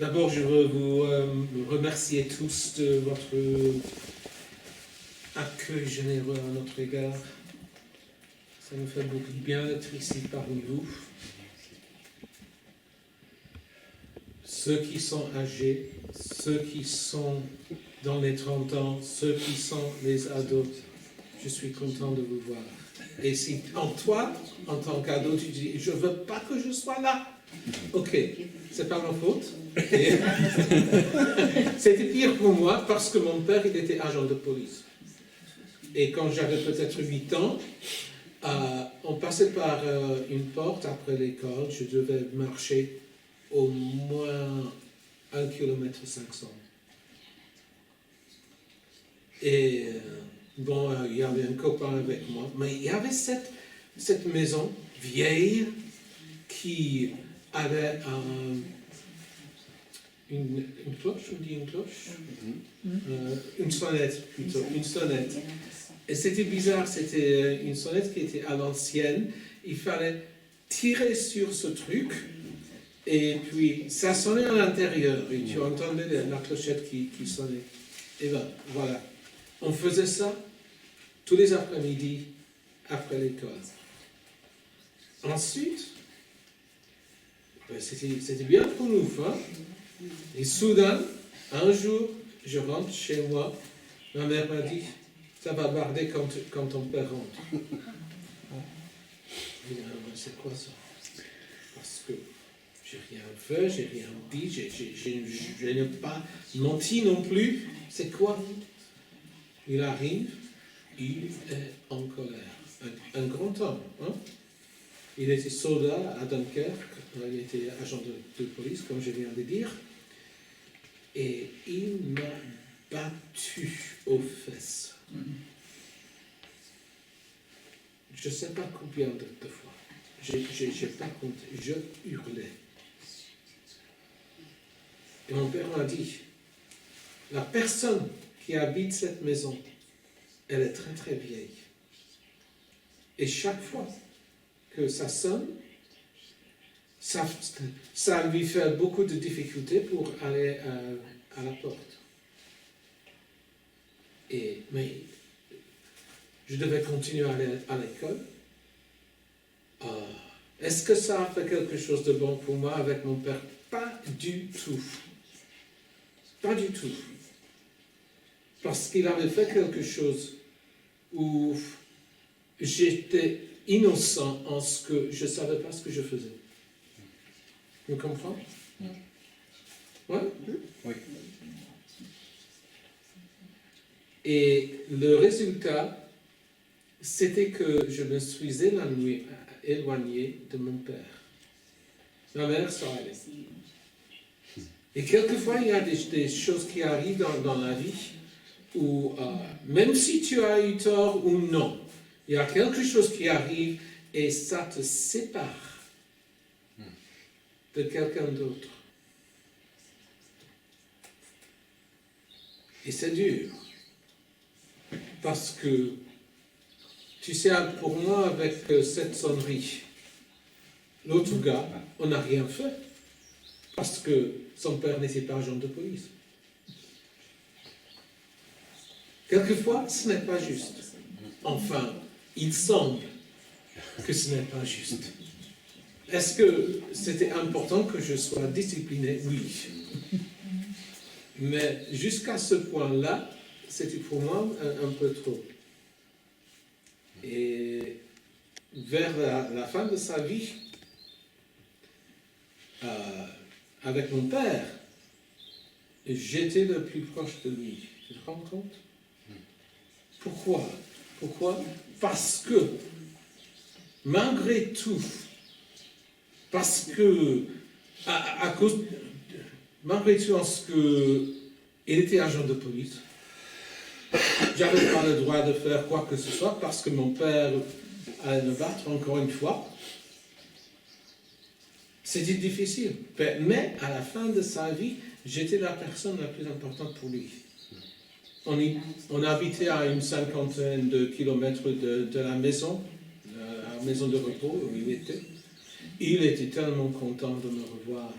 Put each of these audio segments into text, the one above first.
D'abord, je veux vous remercier tous de votre accueil généreux à notre égard. Ça nous fait beaucoup de bien d'être ici parmi vous. Ceux qui sont âgés, ceux qui sont dans les 30 ans, ceux qui sont les ados, je suis content de vous voir. Et si toi, en tant qu'ado, tu dis « je ne veux pas que je sois là », ok, c'est pas ma faute. C'était pire pour moi parce que mon père, il était agent de police. Et quand j'avais peut-être 8 ans, on passait par une porte après l'école, je devais marcher au moins 1,5 km. Et bon, il y avait un copain avec moi, mais il y avait cette maison vieille qui avait une cloche, on dit une cloche, une sonnette plutôt, une sonnette. Et c'était bizarre, c'était une sonnette qui était à l'ancienne, il fallait tirer sur ce truc, et puis ça sonnait à l'intérieur, et tu entendais la clochette qui sonnait. Et ben voilà, on faisait ça tous les après-midi après l'école. Ensuite, ben c'était bien pour nous, hein? Et soudain, un jour, je rentre chez moi, ma mère m'a dit, ça va barder quand ton père rentre. Je dis, c'est quoi ça? Parce que j'ai rien fait, j'ai rien dit, je n'ai pas menti non plus. C'est quoi? Il arrive, il est en colère. Un grand homme, hein? Il était soldat à Dunkerque, il était agent de police, comme je viens de dire, et il m'a battu aux fesses. Je ne sais pas combien de fois. Je n'ai pas compté. Je hurlais. Et mon père m'a dit, la personne qui habite cette maison, elle est très très vieille. Et chaque fois que ça sonne, ça lui fait beaucoup de difficultés pour aller à la porte. Mais je devais continuer à aller à l'école. Est-ce que ça a fait quelque chose de bon pour moi avec mon père? Pas du tout. Pas du tout. Parce qu'il avait fait quelque chose où j'étais innocent en ce que je ne savais pas ce que je faisais. Tu comprends? Ouais? Oui. Et le résultat, c'était que je me suis éloigné de mon père. Ma mère s'en allait. Et quelquefois, il y a des choses qui arrivent dans la vie où, même si tu as eu tort ou non, il y a quelque chose qui arrive et ça te sépare de quelqu'un d'autre. Et c'est dur. Parce que, tu sais, pour moi, avec cette sonnerie, l'autre gars, on n'a rien fait. Parce que son père n'était pas agent de police. Quelquefois, ce n'est pas juste. Enfin, il semble que ce n'est pas juste. Est-ce que c'était important que je sois discipliné? Oui. Mais jusqu'à ce point-là, c'était pour moi un peu trop. Et vers la fin de sa vie, avec mon père, j'étais le plus proche de lui. Tu te rends compte? Pourquoi? Pourquoi? Parce que, malgré tout, parce que, à cause, malgré tout, en ce qu'il était agent de police, j'avais pas le droit de faire quoi que ce soit parce que mon père allait me battre encore une fois. C'était difficile. Mais à la fin de sa vie, j'étais la personne la plus importante pour lui. On habitait à une 50aine de kilomètres de la maison de repos où il était. Il était tellement content de me revoir.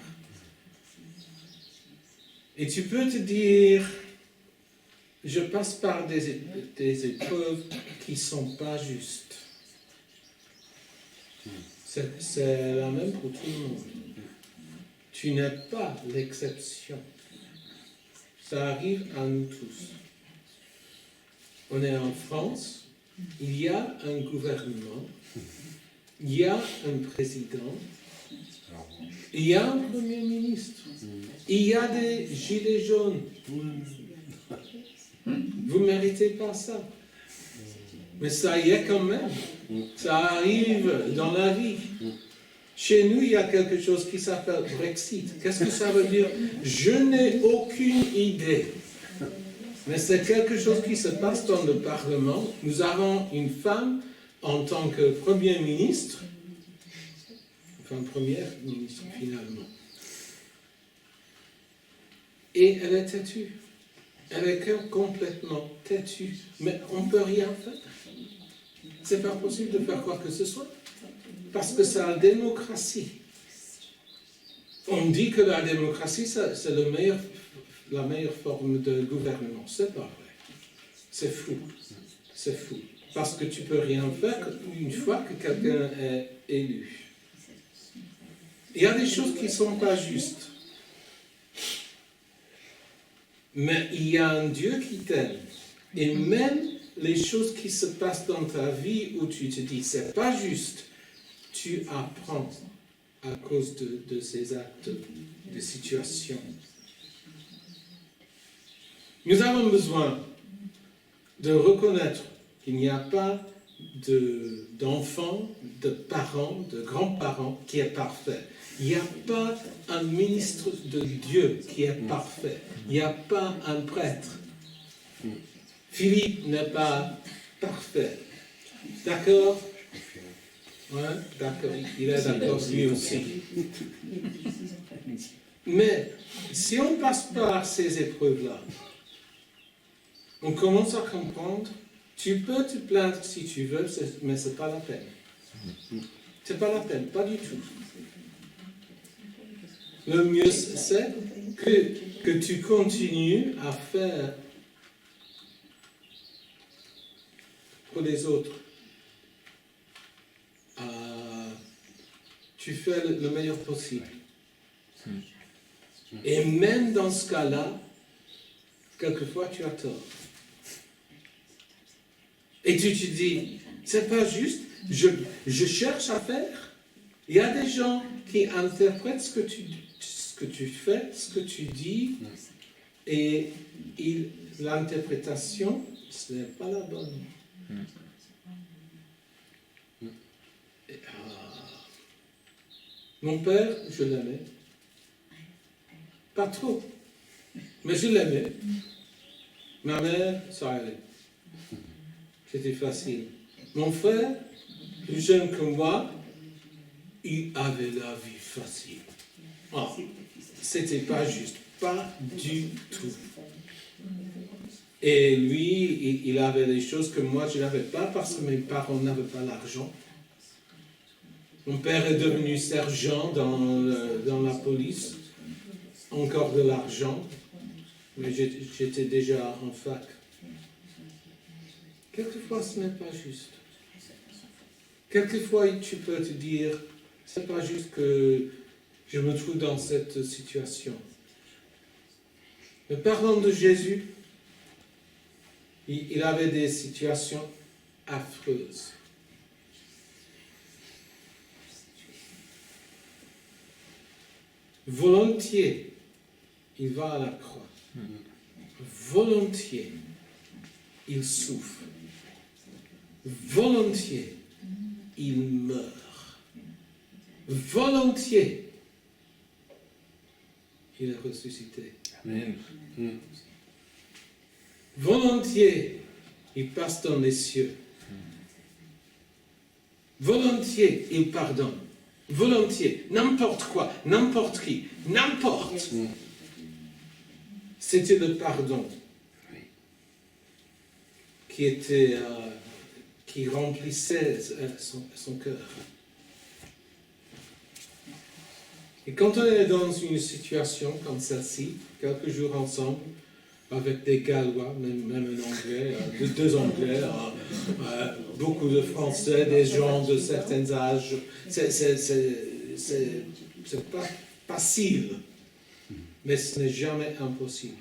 Et tu peux te dire, je passe par des épreuves qui ne sont pas justes. C'est la même pour tout le monde. Tu n'es pas l'exception. Ça arrive à nous tous. On est en France, il y a un gouvernement, il y a un président, il y a un premier ministre, il y a des gilets jaunes. Vous ne méritez pas ça. Mais ça y est quand même. Ça arrive dans la vie. Chez nous, il y a quelque chose qui s'appelle Brexit. Qu'est-ce que ça veut dire? Je n'ai aucune idée. Mais c'est quelque chose qui se passe dans le Parlement. Nous avons une femme en tant que Premier ministre, enfin Première ministre finalement. Et elle est têtue. Elle est complètement têtue. Mais on ne peut rien faire. C'est pas possible de faire quoi que ce soit. Parce que c'est la démocratie. On dit que la démocratie, c'est la meilleure forme de gouvernement. C'est pas vrai. C'est fou. C'est fou. Parce que tu peux rien faire une fois que quelqu'un est élu. Il y a des choses qui ne sont pas justes. Mais il y a un Dieu qui t'aime. Et même les choses qui se passent dans ta vie où tu te dis c'est pas juste, tu apprends à cause de ces actes, de situations. Nous avons besoin de reconnaître qu'il n'y a pas d'enfant, de parents, de grands-parents qui est parfait. Il n'y a pas un ministre de Dieu qui est parfait. Il n'y a pas un prêtre. Philippe n'est pas parfait. D'accord? Ouais, d'accord, il est d'accord lui aussi. Mais si on passe par ces épreuves-là, on commence à comprendre, tu peux te plaindre si tu veux, mais ce n'est pas la peine. C'est pas la peine, pas du tout. Le mieux, c'est que tu continues à faire pour les autres. Tu fais le meilleur possible. Et même dans ce cas-là, quelquefois tu as tort. Et tu te dis, c'est pas juste, je cherche à faire. Il y a des gens qui interprètent ce que tu fais, ce que tu dis, et l'interprétation, ce n'est pas la bonne. Mon père, je l'aimais. Pas trop, mais je l'aimais. Ma mère, ça allait. C'était facile. Mon frère, plus jeune que moi, il avait la vie facile. Oh, c'était pas juste, pas du tout. Et lui, il avait des choses que moi je n'avais pas parce que mes parents n'avaient pas l'argent. Mon père est devenu sergent dans la police, encore de l'argent, mais j'étais déjà en fac. Quelquefois, ce n'est pas juste. Quelquefois, tu peux te dire, c'est pas juste que je me trouve dans cette situation. Mais parlons de Jésus. Il avait des situations affreuses. Volontiers, il va à la croix. Volontiers, il souffre. Volontiers, il meurt. Volontiers, il est ressuscité. Amen. Volontiers, il passe dans les cieux. Volontiers, il pardonne. Volontiers, n'importe quoi, n'importe qui, n'importe. C'était le pardon qui remplissait son cœur. Et quand on est dans une situation comme celle-ci, quelques jours ensemble, avec des Gallois, même un Anglais, deux Anglais, beaucoup de Français, des gens de certains âges, c'est pas facile, mais ce n'est jamais impossible.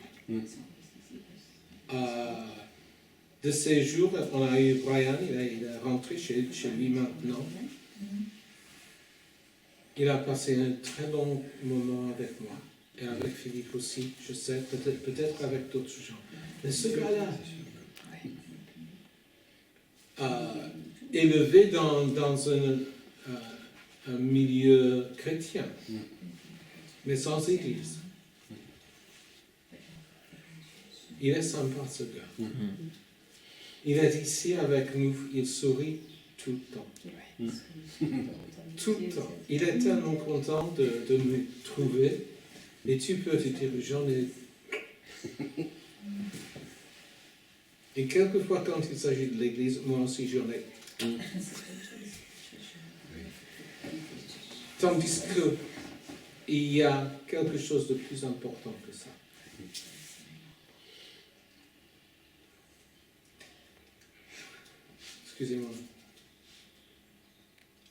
De ces jours, on a eu Brian, il est rentré chez lui maintenant. Il a passé un très bon moment avec moi, et avec Philippe aussi, je sais, peut-être avec d'autres gens. Mais ce gars-là, élevé dans un milieu chrétien, mais sans église. Il est sympa, ce gars. Il est ici avec nous, il sourit tout le temps. Tout le temps. Il est tellement content de nous trouver. Et tu peux te dire, j'en ai... Et quelquefois, quand il s'agit de l'Église, moi aussi j'en ai. Tandis qu'il y a quelque chose de plus important que ça. Excusez-moi.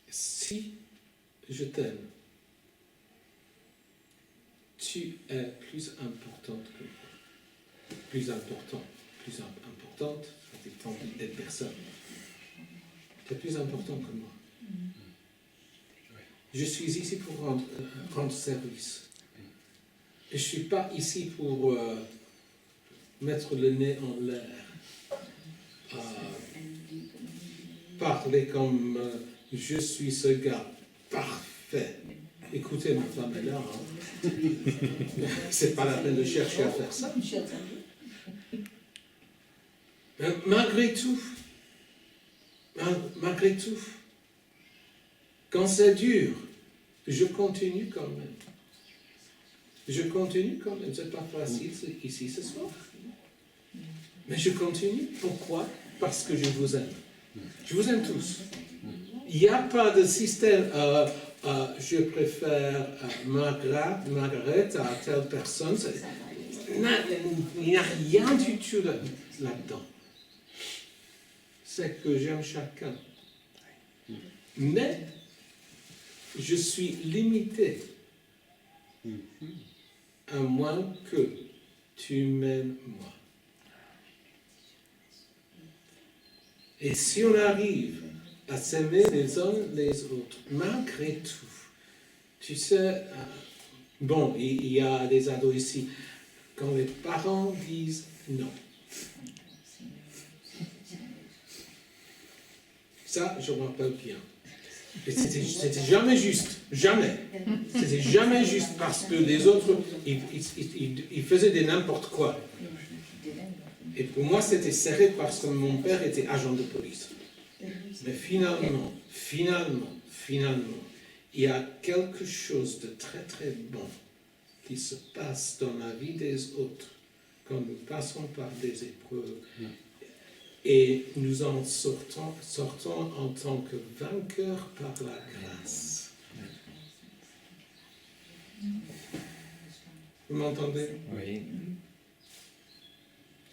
Si je t'aime, tu es plus importante que moi. Plus importante, ça dépend des personnes. Tu es plus important que moi. Je suis ici pour rendre service. Je ne suis pas ici pour mettre le nez en l'air. Parler comme je suis ce gars parfait. Écoutez, ma femme est là. Hein. C'est pas la peine de chercher à faire ça. Malgré tout, quand c'est dur, je continue quand même. C'est pas facile ici ce soir. Mais je continue. Pourquoi? Parce que je vous aime. Je vous aime tous. Il n'y a pas de système, je préfère Margaret à telle personne. Il n'y a rien du tout là-dedans. C'est que j'aime chacun. Mais je suis limité, à moins que tu m'aimes moi. Et si on arrive à s'aimer les uns les autres, malgré tout, tu sais, bon, il y a des ados ici, quand les parents disent non, ça, je me rappelle bien. Et c'était jamais juste, jamais. C'était jamais juste parce que les autres, ils faisaient des n'importe quoi. Et pour moi, c'était serré parce que mon père était agent de police. Mais finalement, il y a quelque chose de très très bon qui se passe dans la vie des autres quand nous passons par des épreuves. Et nous en sortons en tant que vainqueurs par la grâce. Vous m'entendez? Oui.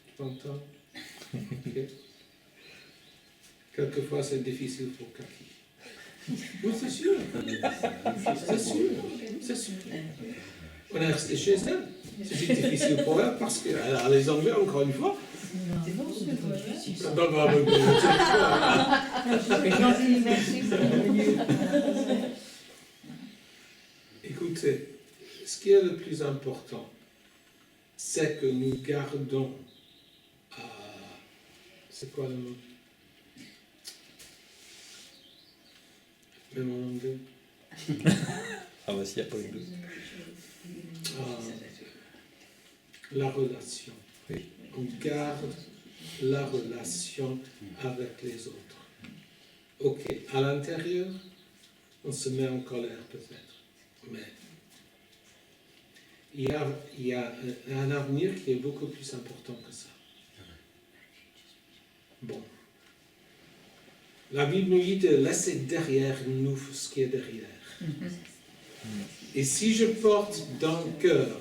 Tu m'entends? Okay. Quelquefois, c'est difficile pour Kaki. Oui, c'est sûr. C'est sûr. On est resté chez elle. C'est difficile pour elle parce qu'elle a les Anglais, encore une fois. C'est bon, ce que Écoutez, ce qui est le plus important, c'est que nous gardons... c'est quoi le mot? Même en anglais. Ah bah s'il n'y a pas une doute. La relation. Oui. On garde la relation avec les autres. Ok, à l'intérieur, on se met en colère peut-être, mais il y a un avenir qui est beaucoup plus important que ça. Bon. La Bible nous dit de laisser derrière nous ce qui est derrière. Et si je porte dans le cœur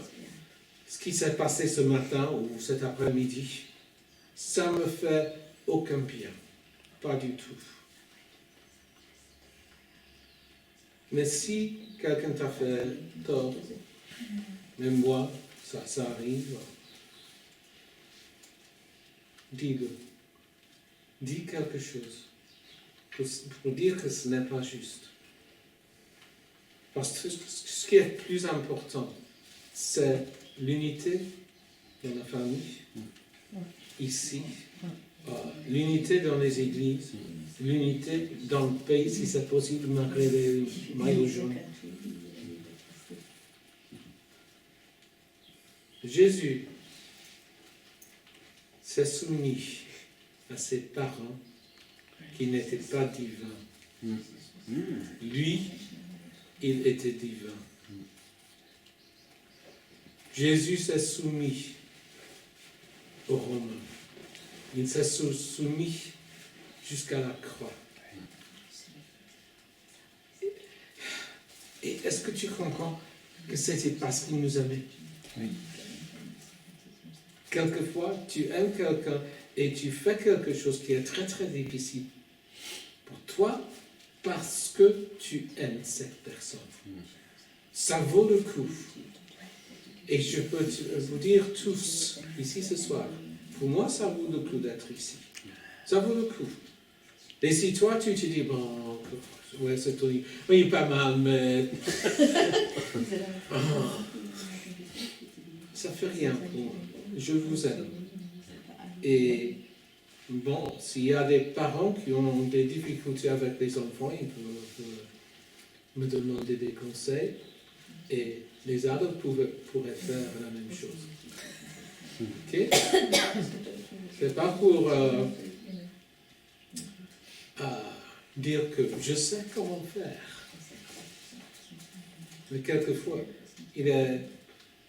ce qui s'est passé ce matin ou cet après-midi, ça me fait aucun bien. Pas du tout. Mais si quelqu'un t'a fait tort, même moi, ça arrive, dis-le. Dis quelque chose pour dire que ce n'est pas juste. Parce que ce qui est plus important, c'est l'unité dans la famille, ici, l'unité dans les églises, l'unité dans le pays, si c'est possible, malgré les maillots jaunes. Jésus s'est soumis à ses parents qui n'étaient pas divins. Lui, il était divin. Jésus s'est soumis aux Romains. Il s'est soumis jusqu'à la croix. Et est-ce que tu comprends que c'était parce qu'il nous aimait? Oui. Quelquefois, tu aimes quelqu'un et tu fais quelque chose qui est très très difficile pour toi parce que tu aimes cette personne. Ça vaut le coup. Et je peux vous dire tous, ici ce soir, pour moi ça vaut le coup d'être ici. Ça vaut le coup. Et si toi tu te dis, bon, ouais, c'est Tony, oui, pas mal, mais... ça fait rien pour moi. Je vous aime. Et bon, s'il y a des parents qui ont des difficultés avec les enfants, ils peuvent me demander des conseils. Et les adultes pourraient faire la même chose. Ok? C'est pas pour dire que je sais comment faire. Mais quelquefois, il est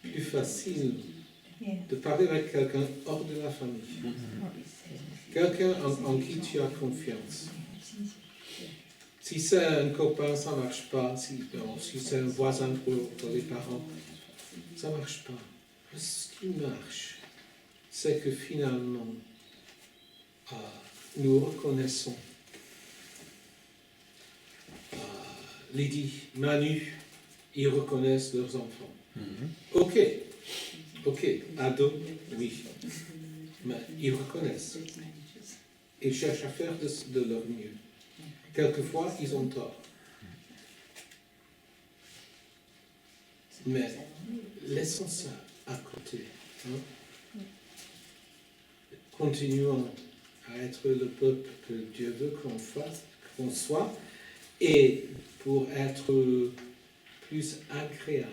plus facile de parler avec quelqu'un hors de la famille. Quelqu'un en qui tu as confiance. Si c'est un copain, ça ne marche pas. Si c'est un voisin pour les parents, ça ne marche pas. Ce qui marche, c'est que finalement, nous reconnaissons Lydie, Manu, ils reconnaissent leurs enfants. Ok, ados, oui. Mais ils reconnaissent. Ils cherchent à faire de leur mieux. Quelquefois, ils ont tort. Mais laissons ça à côté. Hein? Continuons à être le peuple que Dieu veut qu'on soit, et pour être plus agréable.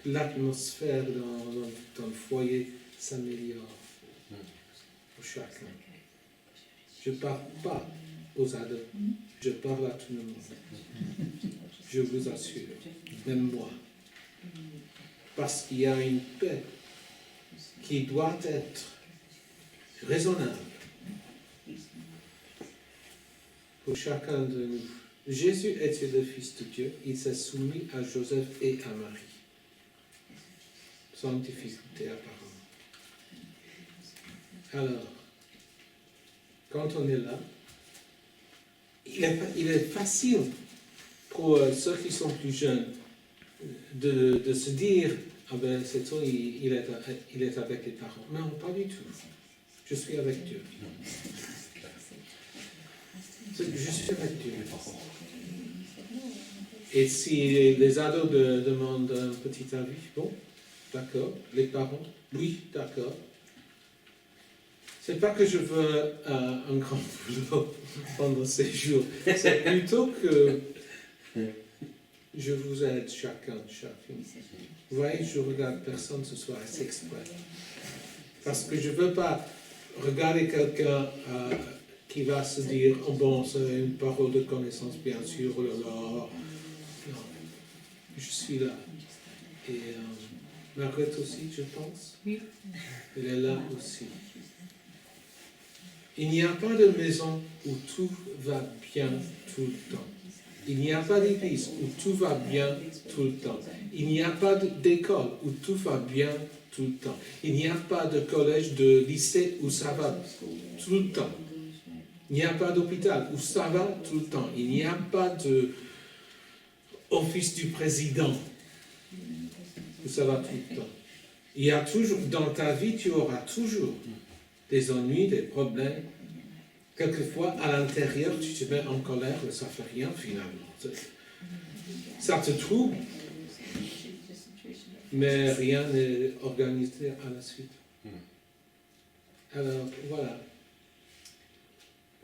Que l'atmosphère dans le foyer s'améliore pour chacun. Je ne parle pas aux ados, je parle à tout le monde. Je vous assure, même moi. Parce qu'il y a une paix qui doit être raisonnable pour chacun de nous. Jésus était le Fils de Dieu, il s'est soumis à Joseph et à Marie, sans difficulté apparemment. Alors, quand on est là, il est facile pour ceux qui sont plus jeunes de se dire « Ah ben c'est ça, il est avec les parents ». Non, pas du tout. Je suis avec Dieu. Je suis avec Dieu. Et si les ados demandent un petit avis, bon, d'accord. Les parents, oui, d'accord. C'est pas que je veux un grand boulot pendant ces jours. C'est plutôt que je vous aide chacune. Vous voyez, je regarde personne ce soir, c'est exprès. Parce que je ne veux pas regarder quelqu'un qui va se dire « Oh bon, c'est une parole de connaissance, bien sûr, oh là là. » Non, je suis là. Et Margaret aussi, je pense. Oui. Elle est là aussi. Il n'y a pas de maison où tout va bien tout le temps. Il n'y a pas d'église où tout va bien tout le temps. Il n'y a pas d'école où tout va bien tout le temps. Il n'y a pas de collège, de lycée où ça va tout le temps. Il n'y a pas d'hôpital où ça va tout le temps. Il n'y a pas d'office du président où ça va tout le temps. Il y a toujours, dans ta vie, tu auras toujours des ennuis, des problèmes. Quelquefois, à l'intérieur, tu te mets en colère, mais ça ne fait rien finalement. Ça te trouble, mais rien n'est organisé à la suite. Alors, voilà.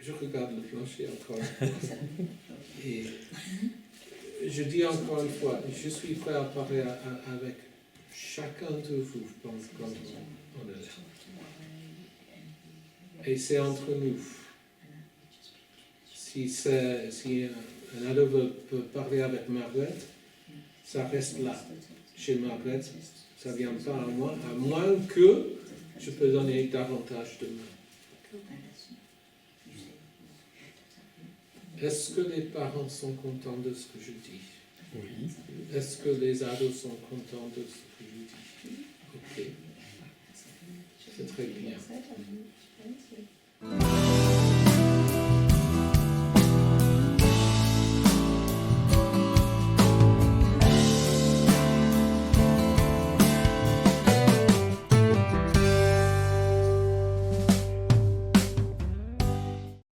Je regarde le plancher encore une fois. Et je dis encore une fois, je suis prêt à parler avec chacun de vous quand on est là. Et c'est entre nous. Si un ado peut parler avec Margaret, ça reste là, chez Margaret. Ça ne vient pas à moins que je peux donner davantage de main. Est-ce que les parents sont contents de ce que je dis? Oui. Est-ce que les ados sont contents de ce que je dis? Ok. C'est très bien.